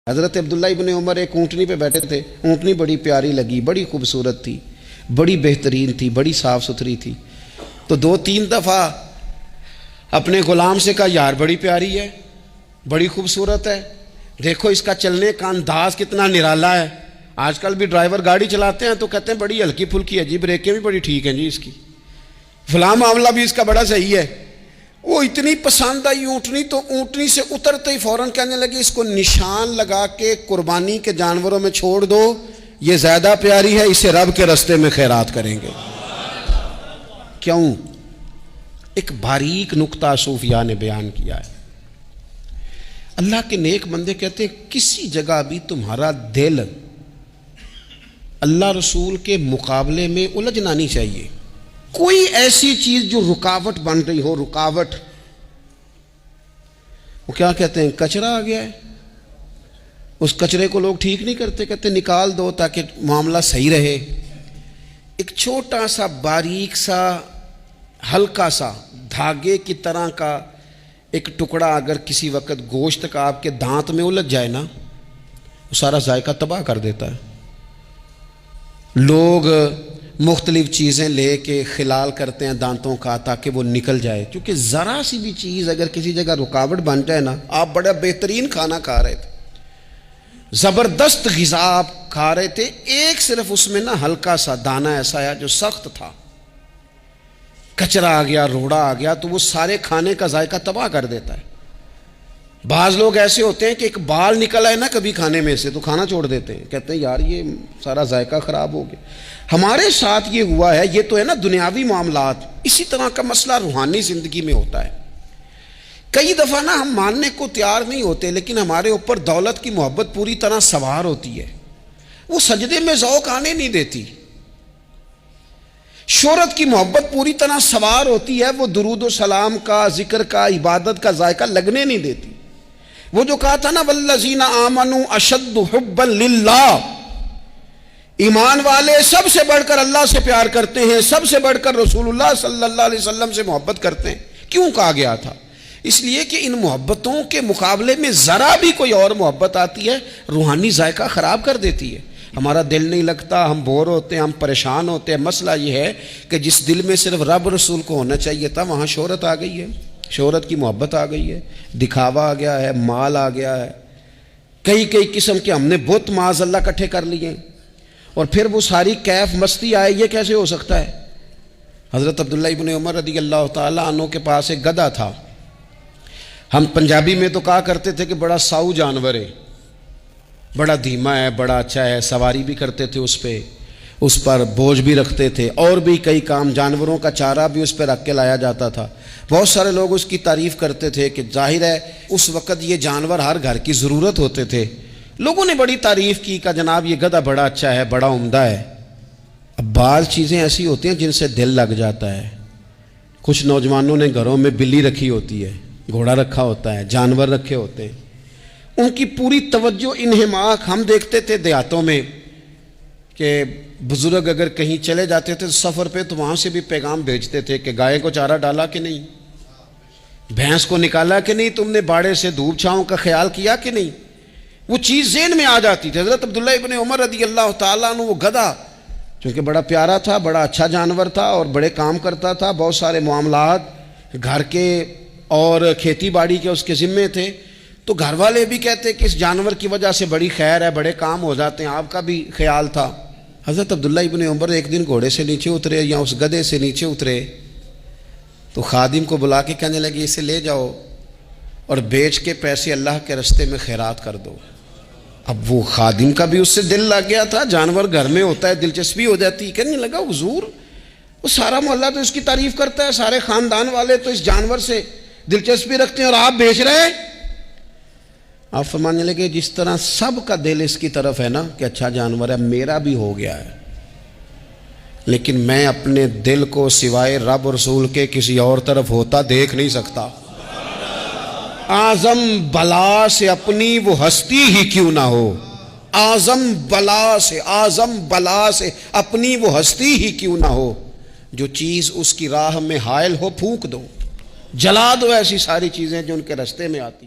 حضرت عبداللہ ابن عمر ایک اونٹنی پہ بیٹھے تھے. اونٹنی بڑی پیاری لگی, بڑی خوبصورت تھی, بڑی بہترین تھی, بڑی صاف ستھری تھی. تو 2-3 دفعہ اپنے غلام سے کہا, یار بڑی پیاری ہے, بڑی خوبصورت ہے, دیکھو اس کا چلنے کا انداز کتنا نرالا ہے. آج کل بھی ڈرائیور گاڑی چلاتے ہیں تو کہتے ہیں بڑی ہلکی پھلکی ہے جی, بریکیں بھی بڑی ٹھیک ہیں جی اس کی, فلاں معاملہ بھی اس کا بڑا صحیح ہے. وہ اتنی پسند آئی اونٹنی, تو اونٹنی سے اترتے ہی فوراً کہنے لگے اس کو نشان لگا کے قربانی کے جانوروں میں چھوڑ دو, یہ زیادہ پیاری ہے, اسے رب کے رستے میں خیرات کریں گے. کیوں؟ ایک باریک نکتہ صوفیاء نے بیان کیا ہے. اللہ کے نیک بندے کہتے ہیں کسی جگہ بھی تمہارا دل اللہ رسول کے مقابلے میں الجھنا نہیں چاہیے. کوئی ایسی چیز جو رکاوٹ بن رہی ہو, رکاوٹ, وہ کیا کہتے ہیں, کچرا آ گیا ہے, اس کچرے کو لوگ ٹھیک نہیں کرتے, کہتے نکال دو تاکہ معاملہ صحیح رہے. ایک چھوٹا سا باریک سا ہلکا سا دھاگے کی طرح کا ایک ٹکڑا اگر کسی وقت گوشت کا آپ کے دانت میں الجھ جائے نا, وہ سارا ذائقہ تباہ کر دیتا ہے. لوگ مختلف چیزیں لے کے خلال کرتے ہیں دانتوں کا تاکہ وہ نکل جائے, کیونکہ ذرا سی بھی چیز اگر کسی جگہ رکاوٹ بن جائے نا, آپ بڑا بہترین کھانا کھا رہے تھے, زبردست غذا آپ کھا رہے تھے, ایک صرف اس میں نا ہلکا سا دانہ ایسا ہے جو سخت تھا, کچرا آ گیا, روڑا آ گیا, تو وہ سارے کھانے کا ذائقہ تباہ کر دیتا ہے. بعض لوگ ایسے ہوتے ہیں کہ ایک بال نکل آئے نا کبھی کھانے میں سے تو کھانا چھوڑ دیتے ہیں, کہتے ہیں یار یہ سارا ذائقہ خراب ہو گیا. ہمارے ساتھ یہ ہوا ہے, یہ تو ہے نا دنیاوی معاملات. اسی طرح کا مسئلہ روحانی زندگی میں ہوتا ہے. کئی دفعہ نا ہم ماننے کو تیار نہیں ہوتے, لیکن ہمارے اوپر دولت کی محبت پوری طرح سوار ہوتی ہے, وہ سجدے میں ذوق آنے نہیں دیتی. شہرت کی محبت پوری طرح سوار ہوتی ہے, وہ درود و سلام کا, ذکر کا, عبادت کا ذائقہ لگنے نہیں دیتی. وہ جو کہا تھا نا والذین آمنوا اشد حبا للہ, ایمان والے سب سے بڑھ کر اللہ سے پیار کرتے ہیں, سب سے بڑھ کر رسول اللہ صلی اللہ علیہ وسلم سے محبت کرتے ہیں. کیوں کہا گیا تھا؟ اس لیے کہ ان محبتوں کے مقابلے میں ذرا بھی کوئی اور محبت آتی ہے, روحانی ذائقہ خراب کر دیتی ہے. ہمارا دل نہیں لگتا, ہم بور ہوتے ہیں, ہم پریشان ہوتے ہیں. مسئلہ یہ ہے کہ جس دل میں صرف رب رسول کو ہونا چاہیے تھا, وہاں شہرت آ گئی ہے, شہرت کی محبت آ گئی ہے, دکھاوا آ گیا ہے, مال آ گیا ہے, کئی قسم کے ہم نے بت معاذ اللہ اکٹھے کر لیے, اور پھر وہ ساری کیف مستی آئے. یہ کیسے ہو سکتا ہے؟ حضرت عبداللہ ابن عمر رضی اللہ تعالیٰ عنہ کے پاس ایک گدھا تھا. ہم پنجابی میں تو کہا کرتے تھے کہ بڑا ساؤ جانور ہے, بڑا دھیما ہے, بڑا اچھا ہے, سواری بھی کرتے تھے اس پہ, اس پر بوجھ بھی رکھتے تھے, اور بھی کئی کام, جانوروں کا چارہ بھی اس پہ رکھ کے لایا جاتا تھا. بہت سارے لوگ اس کی تعریف کرتے تھے کہ ظاہر ہے اس وقت یہ جانور ہر گھر کی ضرورت ہوتے تھے. لوگوں نے بڑی تعریف کی کہ جناب یہ گدھا بڑا اچھا ہے, بڑا عمدہ ہے. اب بعض چیزیں ایسی ہوتی ہیں جن سے دل لگ جاتا ہے. کچھ نوجوانوں نے گھروں میں بلی رکھی ہوتی ہے, گھوڑا رکھا ہوتا ہے, جانور رکھے ہوتے ہیں, ان کی پوری توجہ انہماک. ہم دیکھتے تھے دیہاتوں میں کہ بزرگ اگر کہیں چلے جاتے تھے سفر پہ, تو وہاں سے بھی پیغام بھیجتے تھے کہ گائے کو چارہ ڈالا کہ نہیں, بھینس کو نکالا کہ نہیں, تم نے باڑے سے دھوپ چھاؤں کا خیال کیا کہ نہیں. وہ چیز ذہن میں آ جاتی تھی. حضرت عبداللہ ابن عمر رضی اللہ تعالیٰ عنہ, وہ گدھا چونکہ بڑا پیارا تھا, بڑا اچھا جانور تھا, اور بڑے کام کرتا تھا, بہت سارے معاملات گھر کے اور کھیتی باڑی کے اس کے ذمے تھے, تو گھر والے بھی کہتے کہ اس جانور کی وجہ سے بڑی خیر ہے, بڑے کام ہو جاتے ہیں. آپ کا بھی خیال تھا. حضرت عبداللہ ابن عمر ایک دن گھوڑے سے نیچے اترے یا اس گدھے سے نیچے اترے, تو خادم کو بلا کے کہنے لگے اسے لے جاؤ اور بیچ کے پیسے اللہ کے رستے میں خیرات کر دو. اب وہ خادم کا بھی اس سے دل لگ گیا تھا, جانور گھر میں ہوتا ہے, دلچسپی ہو جاتی. کہنے لگا حضور وہ سارا محلہ تو اس کی تعریف کرتا ہے, سارے خاندان والے تو اس جانور سے دلچسپی رکھتے ہیں, اور آپ بیچ رہے ہیں. آپ فرمانے لگے جس طرح سب کا دل اس کی طرف ہے نا کہ اچھا جانور ہے, میرا بھی ہو گیا ہے, لیکن میں اپنے دل کو سوائے رب رسول کے کسی اور طرف ہوتا دیکھ نہیں سکتا. اعظم بلا سے اپنی وہ ہستی ہی کیوں نہ ہو, اعظم بلا سے اپنی وہ ہستی ہی کیوں نہ ہو, جو چیز اس کی راہ میں حائل ہو پھونک دو, جلا دو ایسی ساری چیزیں جو ان کے راستے میں آتی.